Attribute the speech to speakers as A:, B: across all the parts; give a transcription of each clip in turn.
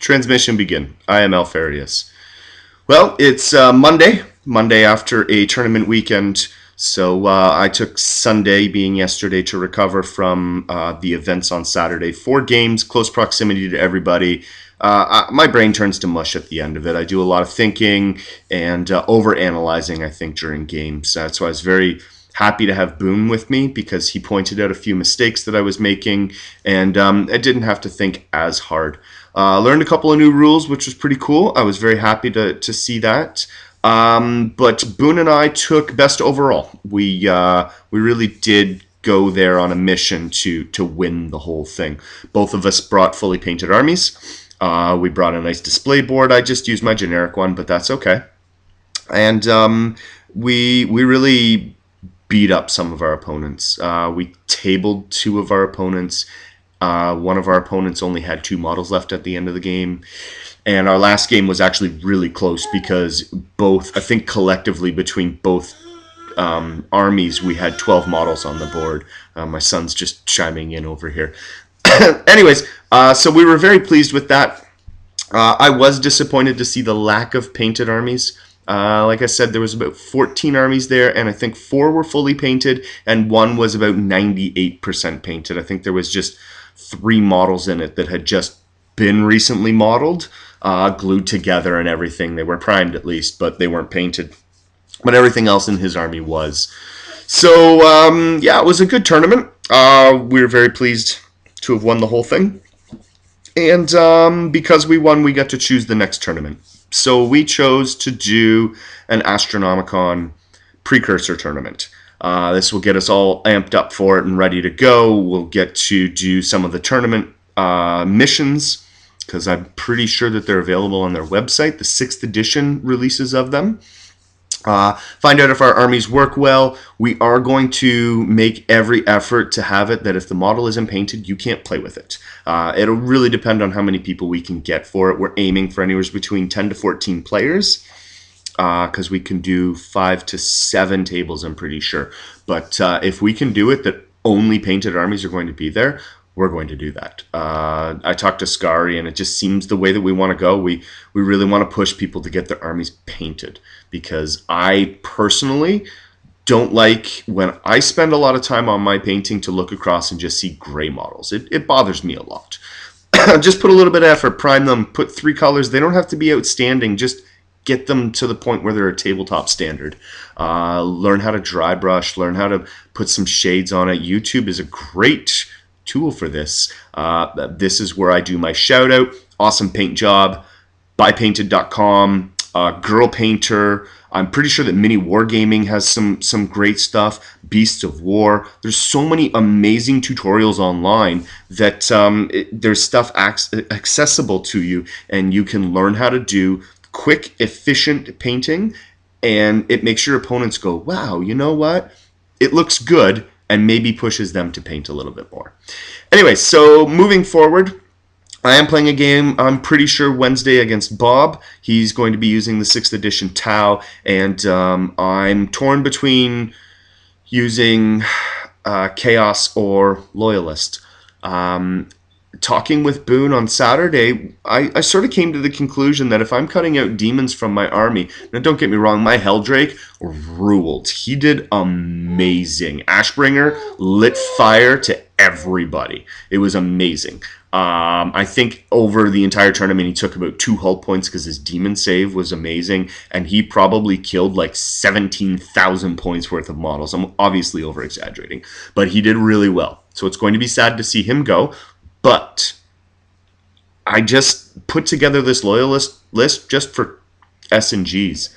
A: Transmission begin. I am Alfarius. Well, it's Monday after a tournament weekend. So I took Sunday, being yesterday, to recover from the events on Saturday. 4 games, close proximity to everybody. My brain turns to mush at the end of it. I do a lot of thinking and over-analyzing, I think, during games. So I was very happy to have Boone with me because he pointed out a few mistakes that I was making, and I didn't have to think as hard. Learned a couple of new rules, which was pretty cool. I was very happy to see that. But Boone and I took best overall. We really did go there on a mission to win the whole thing. Both of us brought fully painted armies. We brought a nice display board. I just used my generic one, but that's okay. And we really beat up some of our opponents. We tabled 2 of our opponents. One of our opponents only had 2 models left at the end of the game. And our last game was actually really close because I think collectively between both armies, we had 12 models on the board. My son's just chiming in over here. Anyways, so we were very pleased with that. I was disappointed to see the lack of painted armies. Like I said, there was about 14 armies there, and I think 4 were fully painted, and 1 was about 98% painted. I think there was just 3 models in it that had just been recently modeled, glued together and everything. They were primed at least, but they weren't painted. But everything else in his army was. So, yeah, it was a good tournament. We were very pleased to have won the whole thing. And because we won, we got to choose the next tournament. So we chose to do an Astronomicon precursor tournament. This will get us all amped up for it and ready to go. We'll get to do some of the tournament missions, because I'm pretty sure that they're available on their website, the 6th edition releases of them. Find out if our armies work well. We are going to make every effort to have it that if the model isn't painted, you can't play with it. It'll really depend on how many people we can get for it. We're aiming for anywhere between 10 to 14 players, because we can do 5 to 7 tables, I'm pretty sure. But if we can do it that only painted armies are going to be there, we're going to do that. I talked to Scary, and it just seems the way that we want to go. We really want to push people to get their armies painted, because I personally don't like, when I spend a lot of time on my painting, to look across and just see gray models. It bothers me a lot. Just put a little bit of effort, prime them, put 3 colors. They don't have to be outstanding. Just get them to the point where they're a tabletop standard. Learn how to dry brush, learn how to put some shades on it. YouTube is a great tool for this. This is where I do my shout out. Awesome paint job. Buypainted.com. Girl Painter. I'm pretty sure that Mini Wargaming has some great stuff. Beasts of War. There's so many amazing tutorials online that there's stuff accessible to you, and you can learn how to do quick, efficient painting, and it makes your opponents go, wow, you know what? It looks good, and maybe pushes them to paint a little bit more. Anyway, so moving forward, I am playing a game, I'm pretty sure, Wednesday against Bob. He's going to be using the 6th edition Tau, and I'm torn between using Chaos or Loyalist. Talking with Boone on Saturday, I sort of came to the conclusion that if I'm cutting out demons from my army, now don't get me wrong, my Helldrake ruled. He did amazing. Ashbringer lit fire to everybody. It was amazing. I think over the entire tournament, he took about 2 hull points because his demon save was amazing, and he probably killed like 17,000 points worth of models. I'm obviously over-exaggerating, but he did really well. So it's going to be sad to see him go. But I just put together this Loyalist list just for S&Gs,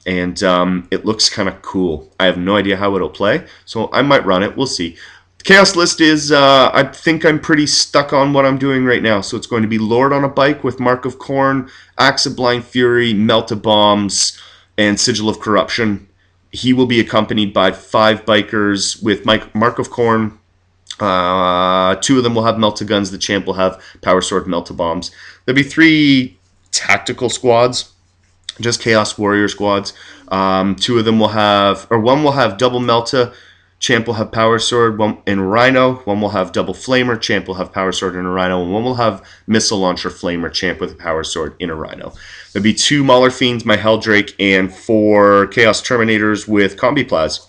A: and it looks kind of cool. I have no idea how it'll play, so I might run it. We'll see. The Chaos list is, I think I'm pretty stuck on what I'm doing right now. So it's going to be Lord on a Bike with Mark of Corn, Axe of Blind Fury, Melt-A-Bombs, and Sigil of Corruption. He will be accompanied by 5 bikers with Mark of Corn. 2 of them will have Melt-A-Guns. The champ will have Power Sword, Melt-A-Bombs. There'll be 3 tactical squads, just Chaos Warrior squads. 2 of them will have, or 1 will have double Melta, Champ will have Power Sword, one in Rhino. One will have Double Flamer. Champ will have Power Sword in a Rhino. And one will have Missile Launcher Flamer. Champ with a Power Sword in a Rhino. There'll be 2 Mauler Fiends, my Helldrake, and 4 Chaos Terminators with Combi Plaz.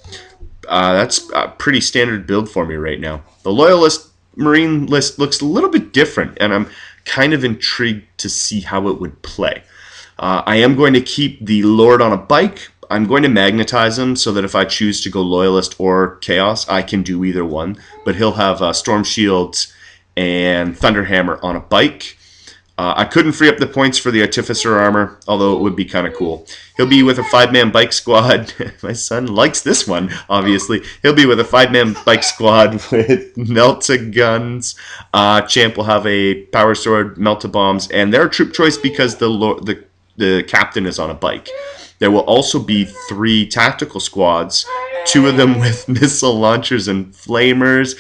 A: That's a pretty standard build for me right now. The Loyalist Marine list looks a little bit different, and I'm kind of intrigued to see how it would play. I am going to keep the Lord on a bike. I'm going to magnetize him so that if I choose to go Loyalist or Chaos, I can do either one. But he'll have Storm Shields and Thunderhammer on a bike. I couldn't free up the points for the Artificer armor, although it would be kind of cool. He'll be with a 5-man bike squad. My son likes this one, obviously. He'll be with a 5-man bike squad with Melt-A-Guns. Champ will have a Power Sword, Melt-A-Bombs, and their troop choice because the captain is on a bike. There will also be 3 tactical squads, 2 of them with missile launchers and flamers,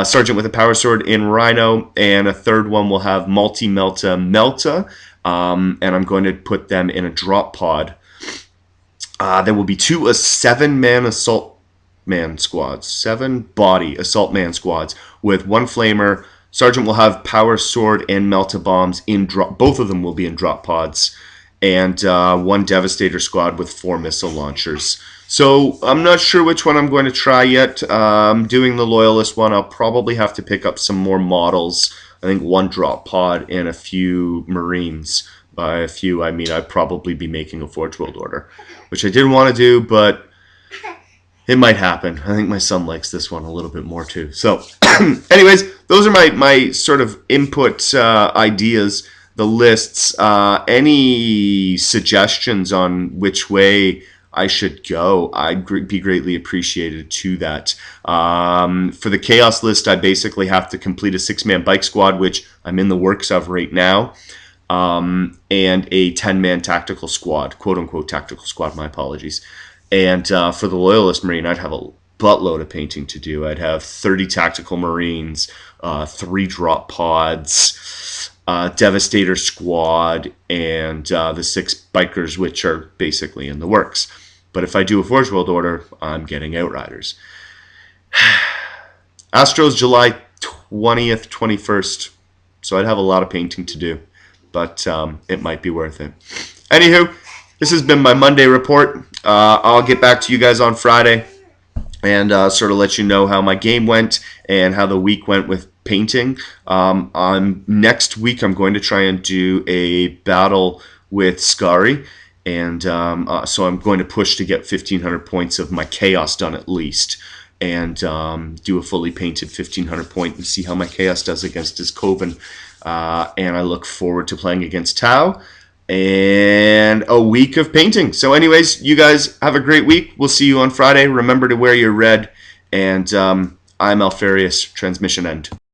A: Sergeant with a Power Sword in Rhino, and a 3rd one will have Multi-Melta Melta, and I'm going to put them in a drop pod. There will be 2 7-man assault man squads, 7 body assault man squads with 1 flamer. Sergeant will have Power Sword and Melt-A-Bombs in drop. Both of them will be in drop pods. And 1 Devastator squad with 4 missile launchers. So I'm not sure which one I'm going to try yet. Doing the Loyalist one, I'll probably have to pick up some more models. I think 1 drop pod and a few Marines. By a few, I mean I'd probably be making a Forge World order, which I didn't want to do, but it might happen. I think my son likes this one a little bit more too. So anyways, those are my sort of input ideas. The lists, any suggestions on which way I should go, I'd be greatly appreciated to that. For the Chaos list, I basically have to complete a 6-man bike squad, which I'm in the works of right now, and a 10-man tactical squad, quote-unquote tactical squad, my apologies. And for the Loyalist Marine, I'd have a buttload of painting to do. I'd have 30 tactical Marines, 3 drop pods, Devastator squad, and the 6 bikers, which are basically in the works. But if I do a Forge World order, I'm getting Outriders. Astro's July 20th, 21st, so I'd have a lot of painting to do, but it might be worth it. Anywho, this has been my Monday report. I'll get back to you guys on Friday and sort of let you know how my game went and how the week went with painting. Next week, I'm going to try and do a battle with Skari, and so I'm going to push to get 1,500 points of my Chaos done at least, and do a fully painted 1,500 point and see how my Chaos does against his Coven. And I look forward to playing against Tau and a week of painting. So anyways, you guys have a great week. We'll see you on Friday. Remember to wear your red, and I'm Alfarius, transmission end.